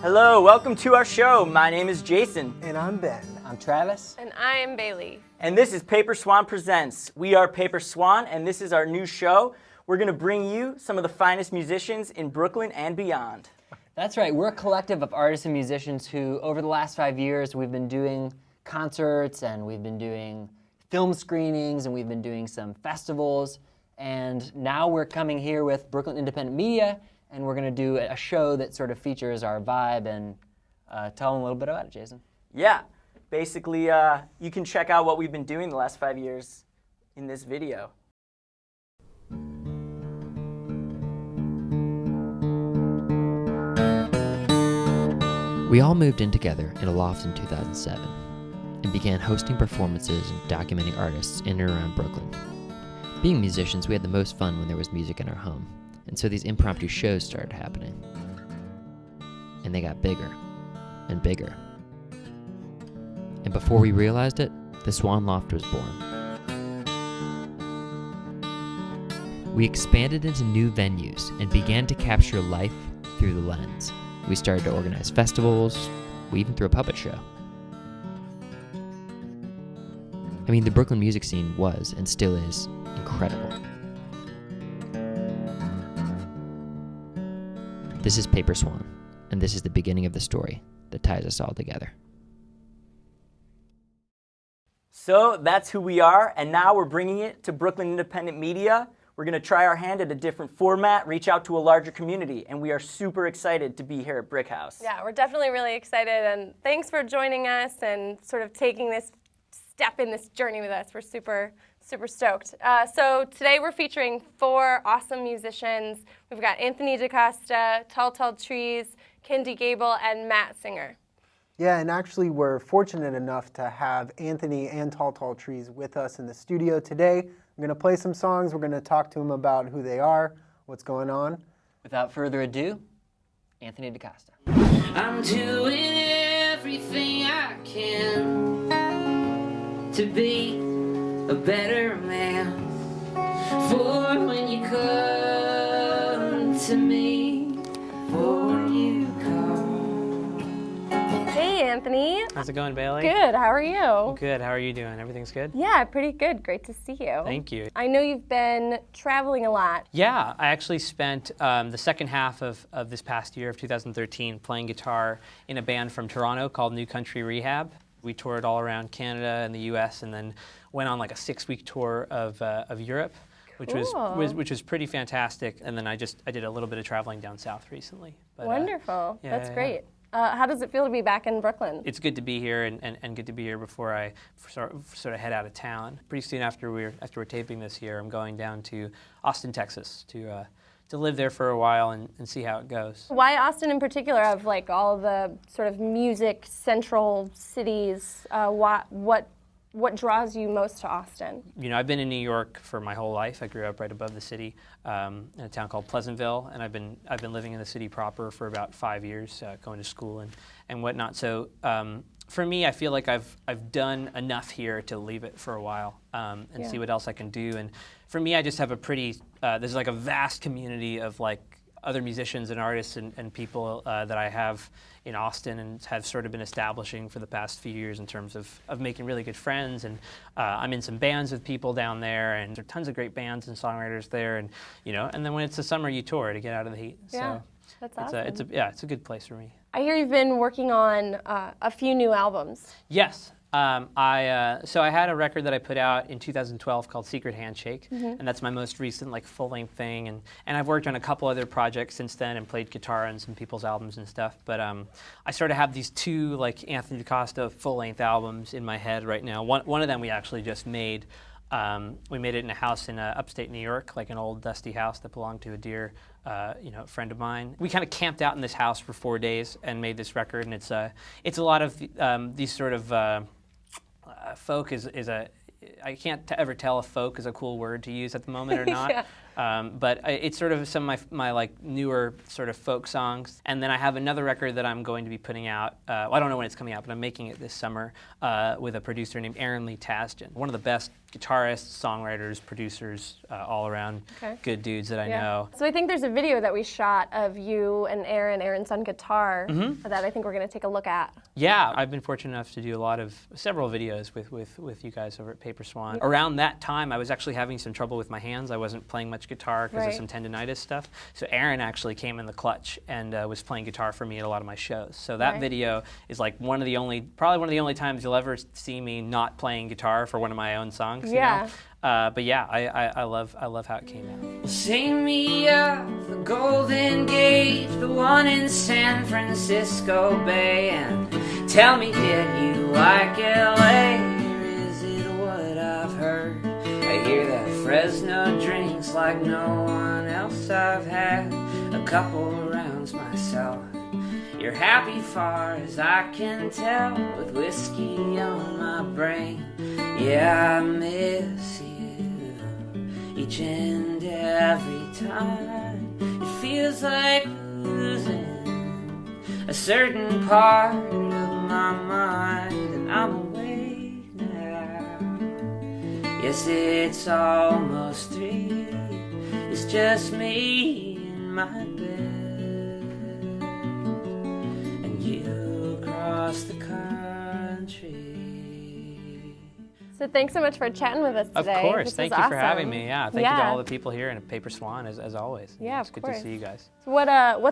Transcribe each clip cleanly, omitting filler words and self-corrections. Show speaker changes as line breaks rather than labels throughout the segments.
Hello, welcome to our show. My name is Jason.
And I'm Ben.
I'm Travis.
And I'm Bailey.
And this is Swan Presents. We are Paper Swan, and this is our new show. We're going to bring you some of the finest musicians in Brooklyn and beyond.
That's right. We're a collective of artists and musicians who, over the last 5 years, we've been doing concerts, and we've been doing film screenings, and we've been doing some festivals. And now we're coming here with Brooklyn Independent Media, and we're going to do a show that sort of features our vibe, and tell them a little bit about it, Jason.
Yeah. Basically, you can check out what we've been doing the last 5 years in this video.
We all moved in together in a loft in 2007 and began hosting performances and documenting artists in and around Brooklyn. Being musicians, we had the most fun when there was music in our home, and so these impromptu shows started happening. And they got bigger and bigger. And before we realized it, the Swan Loft was born. We expanded into new venues and began to capture life through the lens. We started to organize festivals. We even threw a puppet show. I mean, the Brooklyn music scene was, and still is, incredible. This is Paper Swan, and this is the beginning of the story that ties us all together.
So that's who we are, and now we're bringing it to Brooklyn Independent Media. We're going to try our hand at a different format, reach out to a larger community, and we are super excited to be here at Brick House.
Yeah, we're definitely really excited, and thanks for joining us and sort of taking this step in this journey with us. We're super stoked. So today we're featuring 4 awesome musicians. We've got Anthony DaCosta, Tall Trees, Kendy, Gable, and Matt Singer.
Yeah, and actually we're fortunate enough to have Anthony and Tall Trees with us in the studio today. I'm going to play some songs. We're going to talk to them about who they are, what's going on.
Without further ado, Anthony DaCosta.
I'm doing everything I can to be a better man. For when you come to me, for when you come.
Hey, Anthony.
How's it going, Bailey?
Good. How are you?
Good. How are you doing? Everything's good?
Yeah, pretty good. Great to see you.
Thank you.
I know you've been traveling a lot.
Yeah, I actually spent the second half of this past year of 2013 playing guitar in a band from Toronto called New Country Rehab. We toured all around Canada and the U.S. and then went on like a 6-week tour of Europe, which was pretty fantastic. And then I did a little bit of traveling down south recently. But,
Wonderful.
yeah,
That's great. How does it feel to be back in Brooklyn?
It's good to be here and good to be here before I sort of head out of town. Pretty soon after we're taping this here, I'm going down to Austin, Texas to live there for a while and see how it goes.
Why Austin in particular, of like all the sort of music central cities? What draws you most to Austin?
You know, I've been in New York for my whole life. I grew up right above the city in a town called Pleasantville, and I've been living in the city proper for about 5 years, going to school and whatnot. So for me, I feel like I've done enough here to leave it for a while and see what else I can do. And for me, I just have a pretty there's like a vast community of like other musicians and artists and people that I have in Austin and have sort of been establishing for the past few years in terms of making really good friends. And I'm in some bands with people down there, and there are tons of great bands and songwriters there. And and then when it's the summer, you tour to get out of the heat.
Yeah,
so
that's awesome.
It's a good place for me.
I hear you've been working on a few new albums.
Yes. So I had a record that I put out in 2012 called Secret Handshake, and that's my most recent like full-length thing. And I've worked on a couple other projects since then and played guitar on some people's albums and stuff. But I sort of have these 2 like Anthony DaCosta full-length albums in my head right now. One of them we actually just made. We made it in a house in upstate New York, like an old dusty house that belonged to a dear friend of mine. We kind of camped out in this house for 4 days and made this record, and it's a lot of these sort of folk is a I can't ever tell if folk is a cool word to use at the moment or not. But it's sort of some of my like newer sort of folk songs. And then I have another record that I'm going to be putting out. Well, I don't know when it's coming out, but I'm making it this summer with a producer named Aaron Lee Tasjan, one of the best guitarists, songwriters, producers, all around good dudes that I know.
So I think there's a video that we shot of you and Aaron's on guitar that I think we're going to take a look at.
Yeah, I've been fortunate enough to do several videos with you guys over at Paper Swan. Around that time, I was actually having some trouble with my hands. I wasn't playing much guitar because of some tendonitis stuff. So Aaron actually came in the clutch and was playing guitar for me at a lot of my shows. So that video is like probably one of the only times you'll ever see me not playing guitar for one of my own songs. You know? But yeah, I love how it came out.
Well, sing me of the Golden Gate, the one in San Francisco Bay, and tell me, did you like LA, or is it what I've heard? I hear that Fresno drinks like no one else. I've had a couple rounds myself. You're happy far as I can tell, with whiskey on my brain. Yeah, I miss you each and every time. It feels like losing a certain part of my mind, and I'm awake now. Yes, it's almost 3. It's just me in my bed, and you across the country.
So thanks so much for chatting with us
Of
today.
course,
This
thank
was
you for
awesome.
having me. Yeah, thank you to all the people here and at Paper Swan as always.
Yeah,
it's
of
good
course.
to see you guys.
So what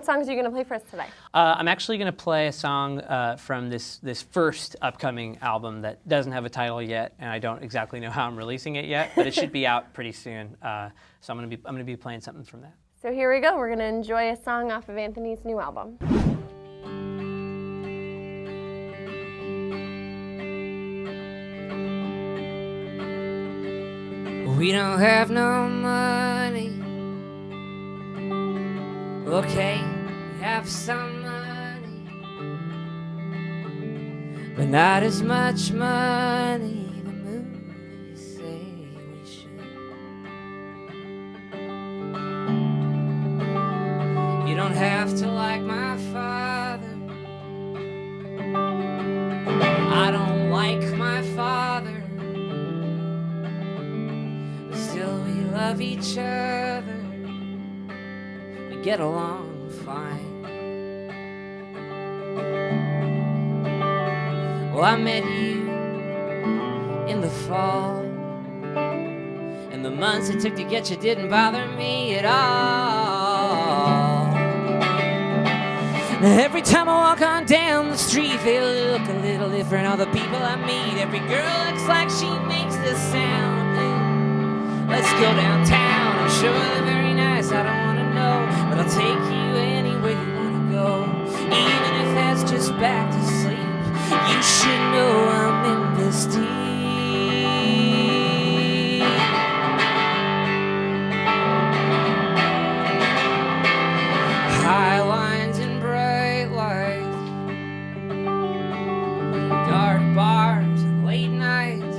songs are you going to play for us today?
I'm actually going to play a song from this first upcoming album that doesn't have a title yet, and I don't exactly know how I'm releasing it yet, but it should be out pretty soon. So I'm going to be playing something from that.
So here we go. We're going to enjoy a song off of Anthony's new album.
We don't have no money. Okay, we have some money, but not as much money the movies say we should. You don't have to like my father. I don't like my father. Still we love each other. We get along fine. Well, I met you in the fall, and the months it took to get you didn't bother me at all. Now every time I walk on down the street, they look a little different. All the people I meet, every girl looks like she makes this sound. Let's go downtown, I'm sure they're very nice, I don't want to know, but I'll take you anywhere you want to go, even if that's just back to sleep. You should know I'm in this deep. High lines and bright lights, dark bars and late nights.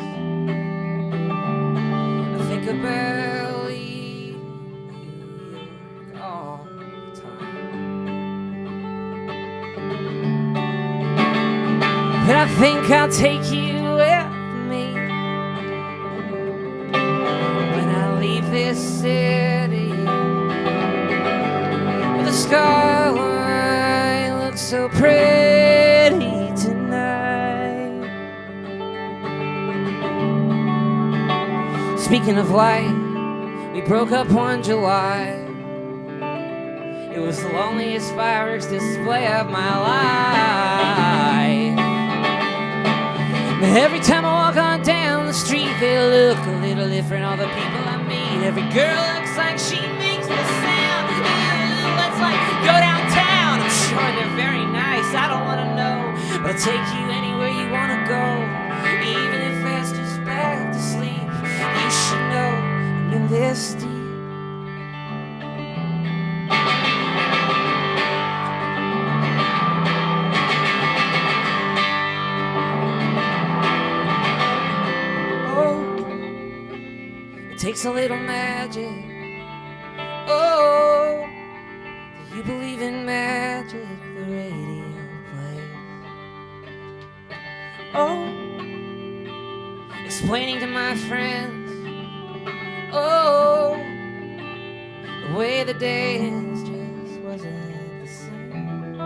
Think about leaving New York all the time. But I think I'll take you with me when I leave this city, where the skyline looks so pretty tonight. Speaking of light, we broke up one July. It was the loneliest fireworks display of my life. Every time I walk on down the street, they look a little different. All the people I meet, every girl looks like she makes the sound. Let's like go downtown. I'm sure they're very nice. I don't want to know, but I'll take you anywhere you want to go, even if that's just back to sleep. You should know I'm in this deep. Oh, it takes a little magic Oh, explaining to my friends, oh, the way the days just wasn't the same.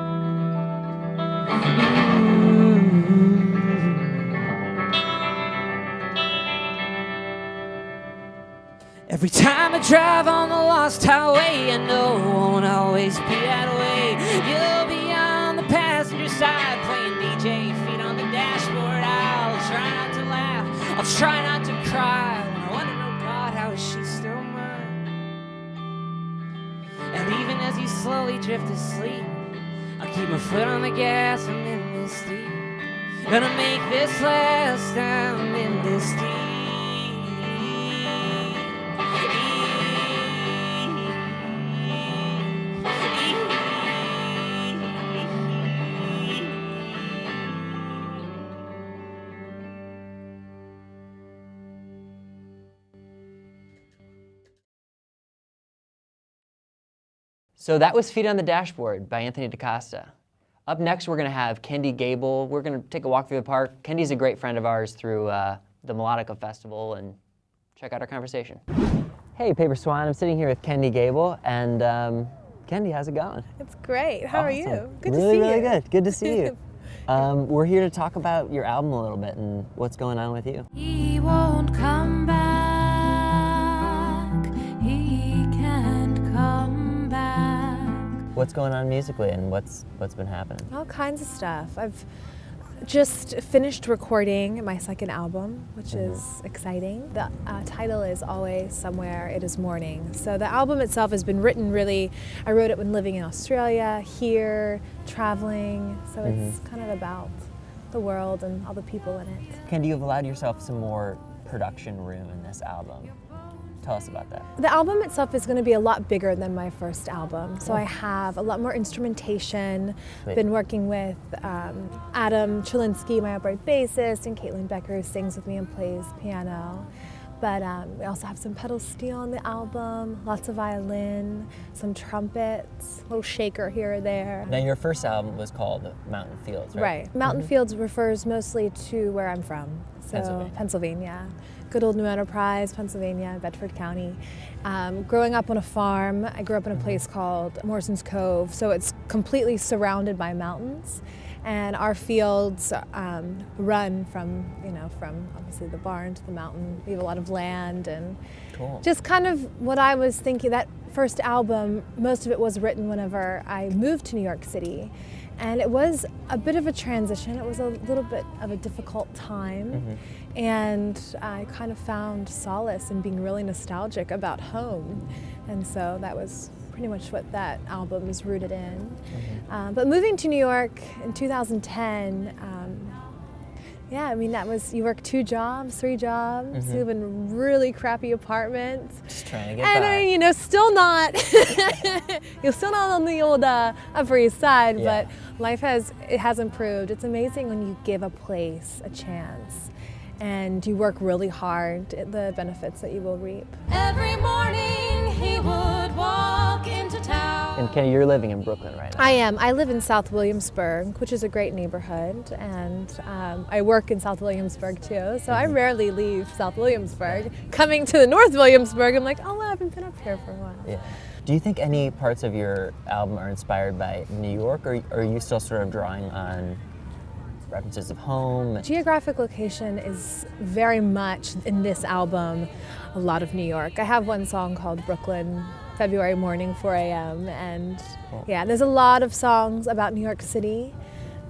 Every time I drive on the lost highway, I know it won't always be that way. You'll be on the passenger side playing DJ, feet on the dashboard. I'll try not to laugh, I'll try not to cry. When I wonder, oh God, how is she still mine? And even as you slowly drift asleep, I'll keep my foot on the gas. I'm in this deep, gonna make this last. I'm in this deep.
So that was Feet on the Dashboard by Anthony Costa. Up next, we're going to have Kendy, Gable. We're going to take a walk through the park. Kendy's a great friend of ours through the Melodica Festival, and check out our conversation. Hey, Paper Swan. I'm sitting here with Kendy, Gable, and Kendy, how's it going?
It's great. How are you? Good
really,
to see
really
you.
good. Good to see you. We're here to talk about your album a little bit and what's going on with you.
He won't come back. He can't come back.
What's going on musically and what's been happening?
All kinds of stuff. I've just finished recording my second album, which is exciting. The title is Always Somewhere It Is Morning. So the album itself has been written really, I wrote it when living in Australia, here, traveling. So it's kind of about the world and all the people in it.
Kendy, you've allowed yourself some more production room in this album. Tell us about that.
The album itself is going to be a lot bigger than my first album. So I have a lot more instrumentation.
Sweet.
Been working with Adam Chilinsky, my upright bassist, and Caitlin Becker, who sings with me and plays piano. But we also have some pedal steel on the album, lots of violin, some trumpets, a little shaker here or there.
Now, your first album was called Mountain Fields, right?
Right. Mountain Fields refers mostly to where I'm from. So Pennsylvania. Good old New Enterprise, Pennsylvania, Bedford County. Growing up on a farm, I grew up in a place called Morrison's Cove, so it's completely surrounded by mountains. And our fields run from obviously the barn to the mountain. We have a lot of land and just kind of what I was thinking. That first album, most of it was written whenever I moved to New York City. And it was a bit of a transition. It was a little bit of a difficult time. And I kind of found solace in being really nostalgic about home. And so that was pretty much what that album is rooted in. But moving to New York in 2010, yeah, I mean, that was, you work 2 jobs, 3 jobs, you live in really crappy apartments.
Just trying to get
and
by.
you know, still not, you're still not on the old Upper East Side, but life has improved. It's amazing when you give a place a chance and you work really hard, the benefits that you will reap.
Every morning he would walk into town.
And Kendy, you're living in Brooklyn right now.
I am. I live in South Williamsburg, which is a great neighborhood, and I work in South Williamsburg too, so I rarely leave South Williamsburg. Coming to the North Williamsburg, I'm like, oh, I haven't been up here for a while.
Yeah. Do you think any parts of your album are inspired by New York, or are you still sort of drawing on references of home?
Geographic location is very much in this album a lot of New York. I have one song called Brooklyn, February Morning, 4 a.m. and yeah, there's a lot of songs about New York City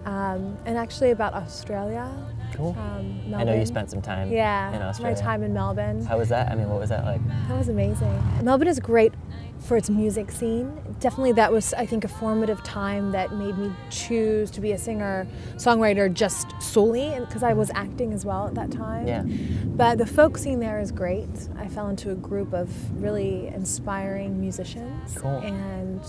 and actually about Australia.
Cool.
Melbourne.
I know you spent some time in Australia.
My time in Melbourne.
How was that? I mean, what was that like?
That was amazing. Melbourne is great for its music scene. Definitely that was, I think, a formative time that made me choose to be a singer-songwriter just solely, because I was acting as well at that time.
Yeah.
But the folk scene there is great. I fell into a group of really inspiring musicians.
Cool.
And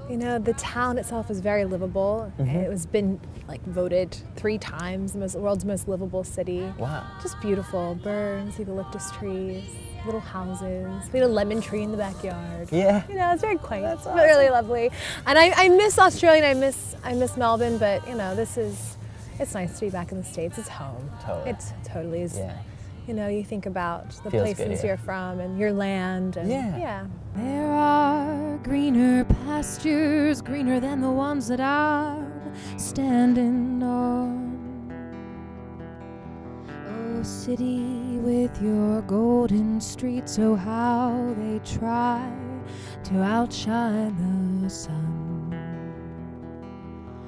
you know, the town itself is very livable. It was been voted 3 times the world's most livable city.
Wow.
Just beautiful. Birds, eucalyptus trees, little houses. We had a lemon tree in the backyard.
Yeah.
You know, it's very quaint.
That's
But really lovely. And I miss Australia and I miss Melbourne, but you know, this is it's nice to be back in the States. It's home.
Totally.
It totally is.
Yeah.
You know, you think about the
Feels good
places
here.
you're from and your land. And
Yeah.
There are greener pastures, greener than the ones that I'm standing on. Oh, city with your golden streets, oh, how they try to outshine the sun.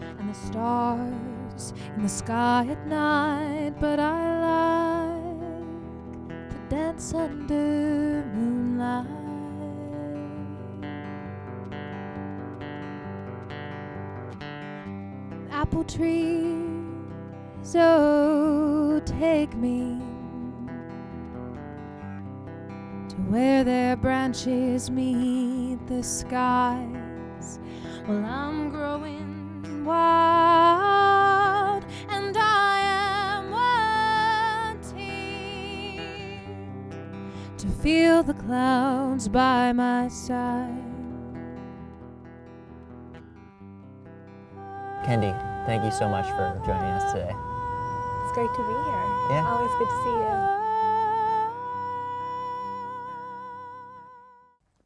And the stars in the sky at night, but I like to dance under moonlight. Apple trees, oh, take me to where their branches meet the skies. Well, I'm growing wild, and I am wanting to feel the clouds by my side.
Kendy, thank you so much for joining us today.
It's great to be here.
Yeah.
Always good to see you.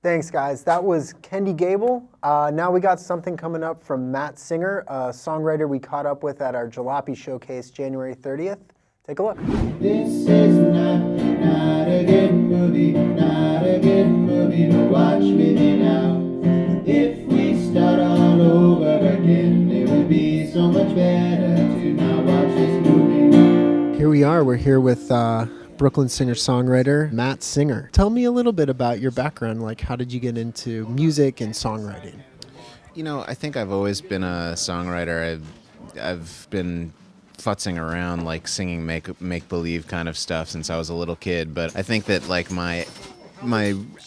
Thanks, guys. That was Kendy Gable. Now we got something coming up from Matt Singer, a songwriter we caught up with at our Jalopy Showcase January 30th. Take a look.
This is not a good movie, not a good movie to watch with you now. If we start all over again, it would be so much better to not watch this movie.
Here we are. We're here with Brooklyn singer-songwriter Matt Singer. Tell me a little bit about your background. Like, how did you get into music and songwriting?
You know, I think I've always been a songwriter. I've been futzing around, like singing make-believe kind of stuff since I was a little kid. But I think that like my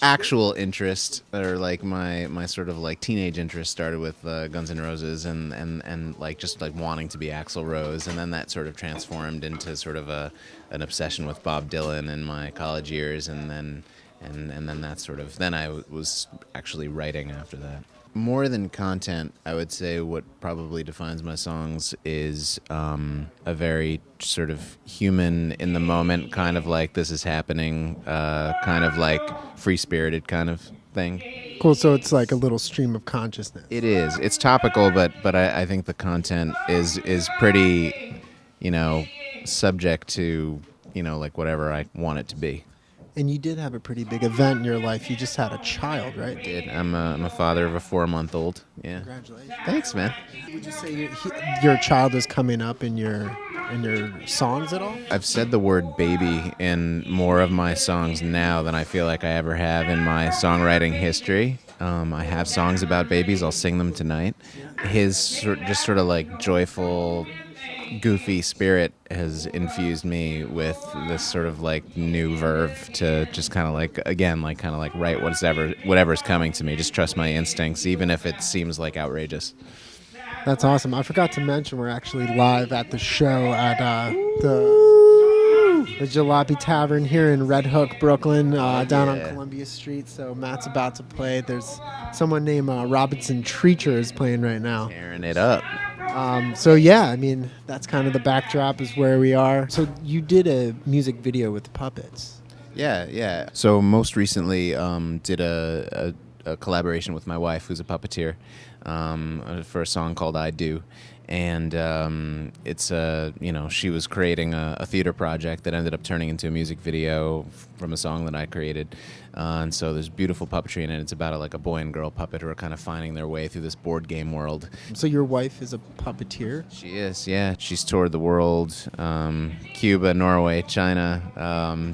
actual interest, or like my sort of like teenage interest, started with Guns N' Roses and like just like wanting to be Axl Rose, and then that sort of transformed into sort of an obsession with Bob Dylan in my college years, and then that sort of, then I was actually writing after that. More than content, I would say what probably defines my songs is a very sort of human, in the moment, kind of like this is happening, kind of like free-spirited kind of thing.
Cool. So it's like a little stream of consciousness.
It is. It's topical, but I think the content is pretty, you know, subject to, you know, like whatever I want it to be.
And you did have a pretty big event in your life. You just had a child, right?
I did. I'm a father of a 4-month-old. Yeah.
Congratulations.
Thanks, man.
Would you say your child is coming up in your songs at all?
I've said the word baby in more of my songs now than I feel like I ever have in my songwriting history. I have songs about babies. I'll sing them tonight. His just sort of like joyful, goofy spirit has infused me with this sort of like new verve to just kind of like, again, like kind of like write whatever's coming to me. Just trust my instincts, even if it seems like outrageous.
That's awesome. I forgot to mention we're actually live at the show at the Jalopy Tavern here in Red Hook, Brooklyn, down on Columbia Street. So Matt's about to play. There's someone named Robinson Treacher is playing right now.
Tearing it up.
So yeah, I mean, that's kind of the backdrop is where we are. So you did a music video with puppets.
Yeah. So most recently did a collaboration with my wife, who's a puppeteer, for a song called I Do. And it's she was creating a theater project that ended up turning into a music video from a song that I created. And so there's beautiful puppetry in it. It's about a boy and girl puppet who are kind of finding their way through this board game world.
So your wife is a puppeteer?
She is, yeah. She's toured the world, Cuba, Norway, China.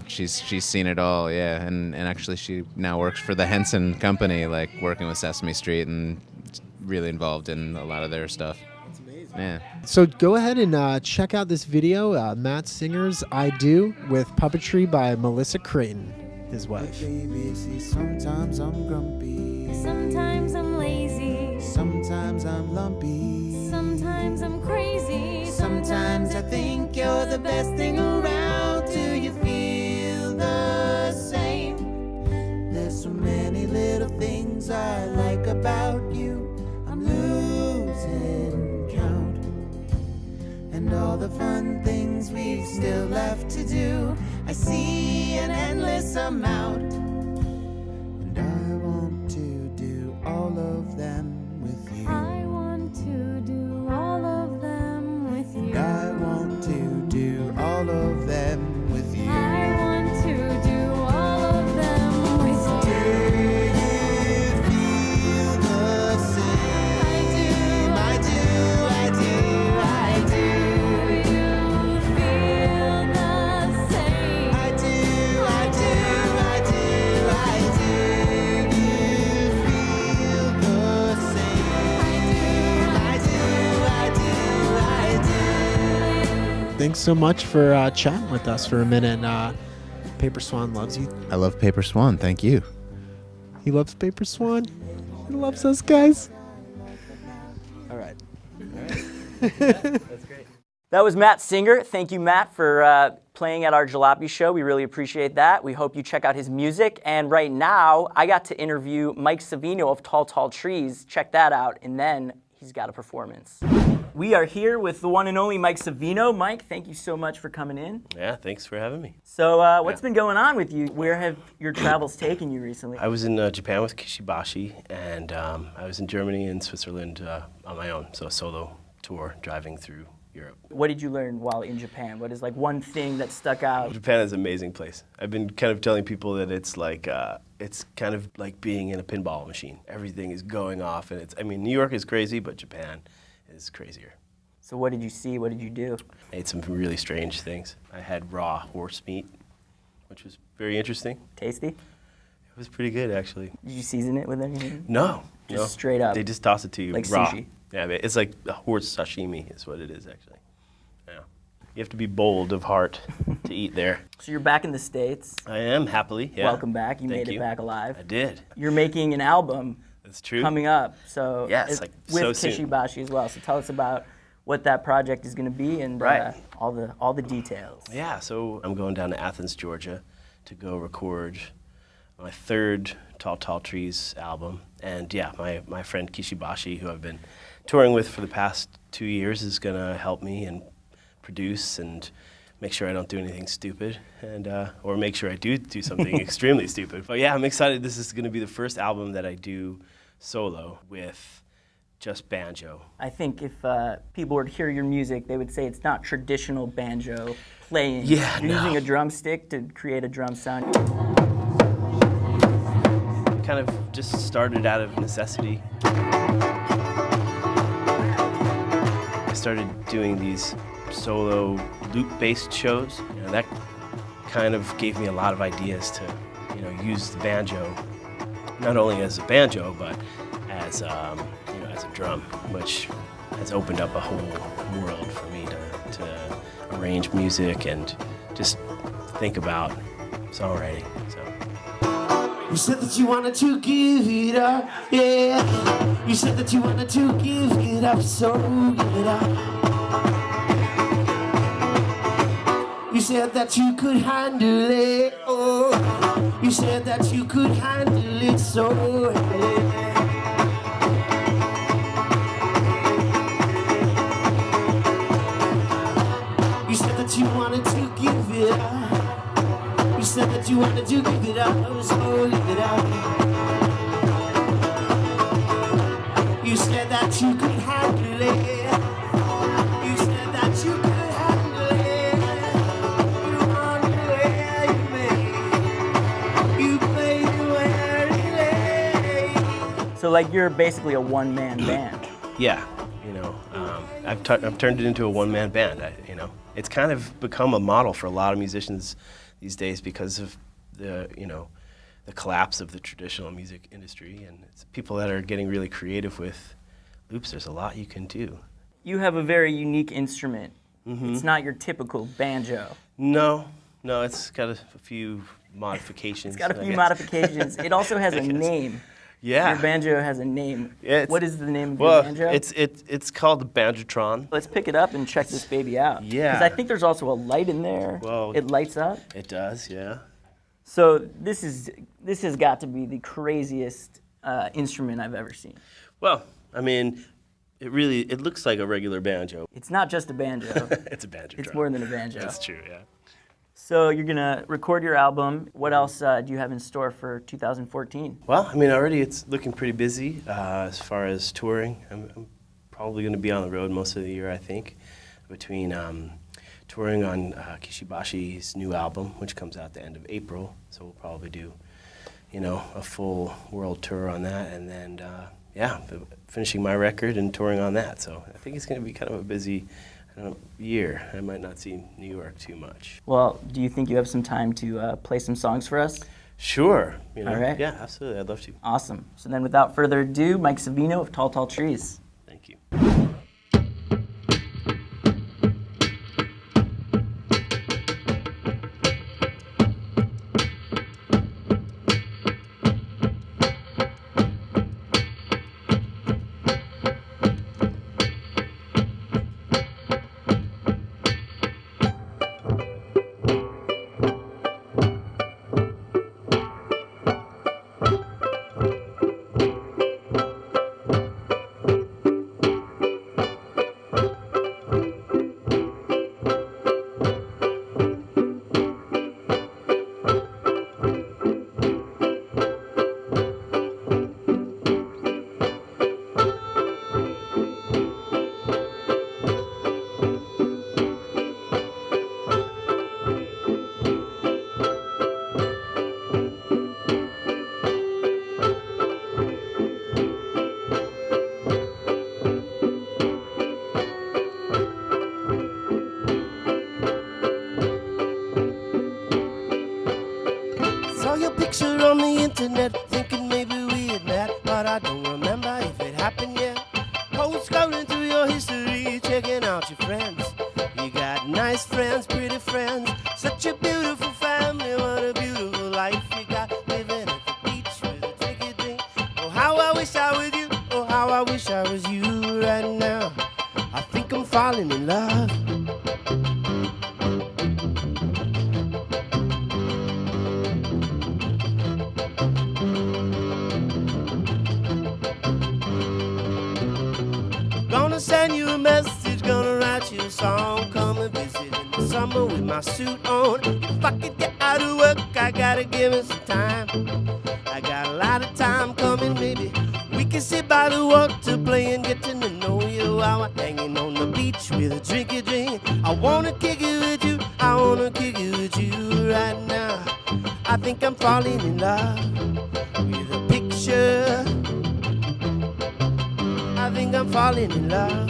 She's seen it all, yeah. And actually she now works for the Henson Company, like working with Sesame Street and really involved in a lot of their stuff. Yeah.
So go ahead and check out this video, Matt Singer's I Do, with puppetry by Melissa Creighton, his wife.
Baby, see, sometimes I'm grumpy.
Sometimes I'm lazy.
Sometimes I'm lumpy.
Sometimes I'm crazy.
Sometimes I think you're the best thing around. Do you feel the same? There's so many little things I like about you. I'm losing count. and all the fun things we've still left to do. I see an endless amount, and I want to do all of them with you.
I want to do all of them with you.
And I want to do all of them with you.
I want to do all of them with you.
Do you feel the same? I do.
Do you feel the same?
I do. You feel the same? I do.
Thanks so much for chatting with us for a minute. Paper Swan loves you.
I love Paper Swan. Thank you.
He loves Paper Swan. He loves us guys.
All right. That's great. That was Matt Singer. Thank you, Matt, for playing at our Jalopy show. We really appreciate that. We hope you check out his music. And right now, I got to interview Mike Savino of Tall Tall Trees. Check that out. And then he's got a performance. We are here with the one and only Mike Savino. Mike, thank you so much for coming in.
Yeah, thanks for having me.
So what's been going on with you? Where have your travels taken you recently?
I was in Japan with Kishibashi, and I was in Germany and Switzerland on my own, so a solo tour driving through Europe.
What did you learn while in Japan? What is like one thing that stuck out?
Japan is an amazing place. I've been kind of telling people that it's like it's kind of like being in a pinball machine. Everything is going off, and New York is crazy, but Japan is crazier.
So what did you see? What did you do?
I ate some really strange things. I had raw horse meat, which was very interesting.
Tasty?
It was pretty good, actually.
Did you season it with anything?
No.
Just
no.
straight up?
They just toss it to you
like
raw.
Sushi?
Yeah, it's like a horse sashimi is what it is, actually. Yeah. You have to be bold of heart to eat there.
So you're back in the States.
I am, happily, yeah.
Welcome back. You
Thank
made it back alive.
I did.
You're making an album.
That's true.
Coming up. So
yes,
with
so soon.
Kishibashi as well. So tell us about what that project is going to be and all the details.
Yeah, so I'm going down to Athens, Georgia to go record my third Tall Tall Trees album. And yeah, my friend Kishibashi, who I've been touring with for the past 2 years, is going to help me and produce and make sure I don't do anything stupid, and or make sure I do something extremely stupid. But yeah, I'm excited. This is going to be the first album that I do solo with just banjo.
I think if people were to hear your music, they would say it's not traditional banjo playing.
Yeah,
You're using a drumstick to create a drum sound.
It kind of just started out of necessity. I started doing these solo loop-based shows. That kind of gave me a lot of ideas to, use the banjo, not only as a banjo, but as as a drum, which has opened up a whole world for me to arrange music and just think about songwriting. So.
You said that you wanted to give it up, yeah. You said that you wanted to give it up, so give it up. You said that you could handle it, oh. You said that you could handle it, so you said that you wanted to give it up. You said that you wanted to give it up, so give it up. You said that you could handle it. You said that you could handle it. You want to where you made. You played where it lay.
So like you're basically a one-man band.
Yeah, I've turned it into a one-man band. It's kind of become a model for a lot of musicians these days because of the collapse of the traditional music industry, and it's people that are getting really creative with loops. There's a lot you can do.
You have a very unique instrument.
Mm-hmm.
It's not your typical banjo.
No, it's got a few modifications.
It's got a few modifications. It also has a name.
Yeah.
Your banjo has a name.
Yeah,
what is the name of your banjo?
It's called the Banjotron.
Let's pick it up and check this baby out.
Yeah.
Because I think there's also a light in there.
Well,
it lights up.
It does, yeah.
So this has got to be the craziest instrument I've ever seen.
Well, I mean, It looks like a regular banjo.
It's not just a banjo.
It's a banjo
It's
drum.
more than a banjo.
That's true, yeah.
So you're gonna record your album. What else do you have in store for 2014?
Well, I mean, already it's looking pretty busy as far as touring. I'm probably going to be on the road most of the year, I think, between touring on Kishibashi's new album, which comes out the end of April. So we'll probably do, a full world tour on that, and then finishing my record and touring on that. So I think it's going to be kind of a busy year. I might not see New York too much.
Well, do you think you have some time to play some songs for us?
Sure.
All right.
Yeah, absolutely. I'd love to.
Awesome. So then without further ado, Mike Savino of Tall Tall Trees.
Thank you.
Saw your picture on the internet, thinking maybe we had met, but I don't remember if it happened yet. Cold scrolling through your history, checking out your friends. You got nice friends, pretty friends, such a beautiful family, what a beautiful life you got, living at the beach with a drinky drink. Oh, how I wish I was you, oh, how I wish I was you right now. I think I'm falling in love. Gonna send you a message, gonna write you a song. Come and visit in the summer with my suit on. If I could get out of work, I gotta give it some time. I got a lot of time coming, maybe we can sit by the water, play and get to know you while we're hanging on the beach with a drinky drink. I wanna kick it with you, I wanna kick it with you right now. I think I'm falling in love with a picture. I think I'm falling in love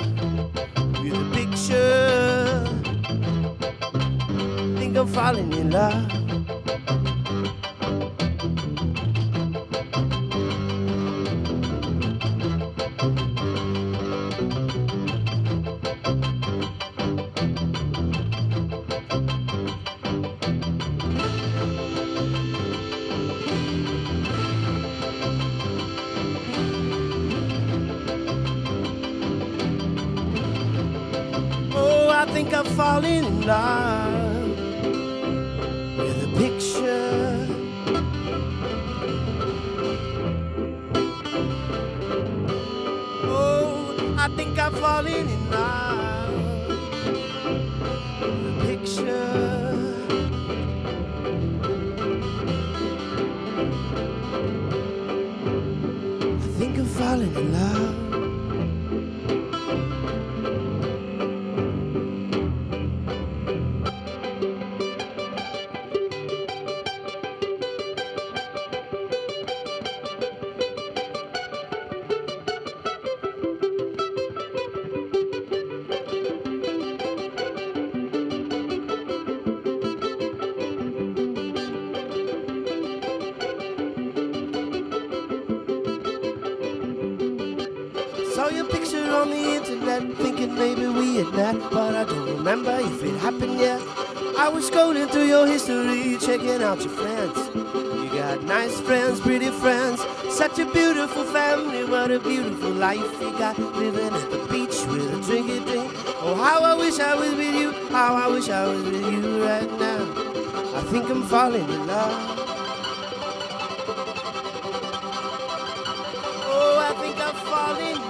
with a picture. I think I'm falling in love. I think I'm falling in love with a picture. Oh, I think I'm falling in love with a picture. I think I'm falling in love. Saw your picture on the internet, thinking maybe we had met, but I don't remember if it happened yet. I was scrolling through your history, checking out your friends. You got nice friends, pretty friends, such a beautiful family, what a beautiful life you got, living at the beach with a drinky drink. Oh, how I wish I was with you, how I wish I was with you right now. I think I'm falling in love. Oh, I think I'm falling in love.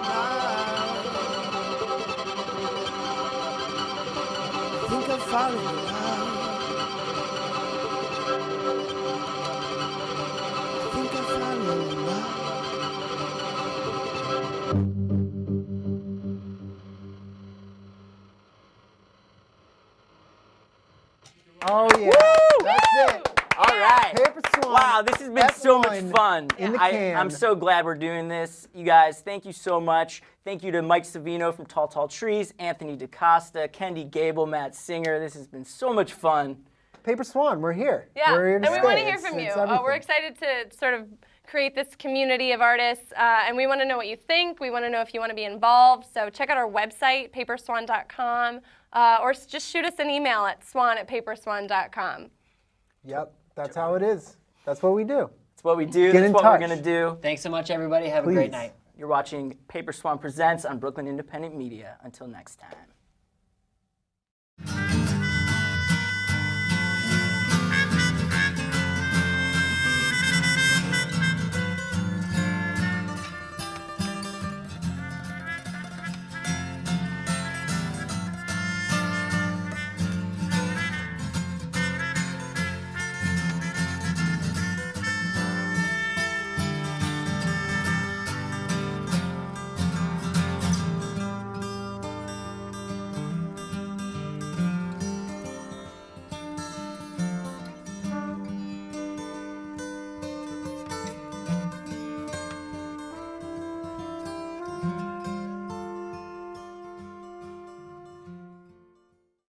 think I'm falling in love. I think I'm falling in love.
Oh yeah, that's it.
All right.
Paper Swan.
Wow, this has been so much
F1
fun.
in the can.
I'm so glad we're doing this. You guys, thank you so much. Thank you to Mike Savino from Tall Tall Trees, Anthony Costa, Kendy, Gable, Matt Singer. This has been so much fun.
Paper Swan, we're here.
Yeah,
We're here to
and we
stay.
want to hear from
It's
you. We're
everything.
excited to sort of create this community of artists, and we want to know what you think. We want to know if you want to be involved. So check out our website, paperswan.com, or just shoot us an email at swan@paperswan.com.
Yep, that's how it is. That's what we do.
That's what we do.
Get
That's
in
what
touch.
we're going to do.
Thanks so much, everybody. Have a great
Please.
night.
You're watching Paper Swan Presents on Brooklyn Independent Media. Until next time.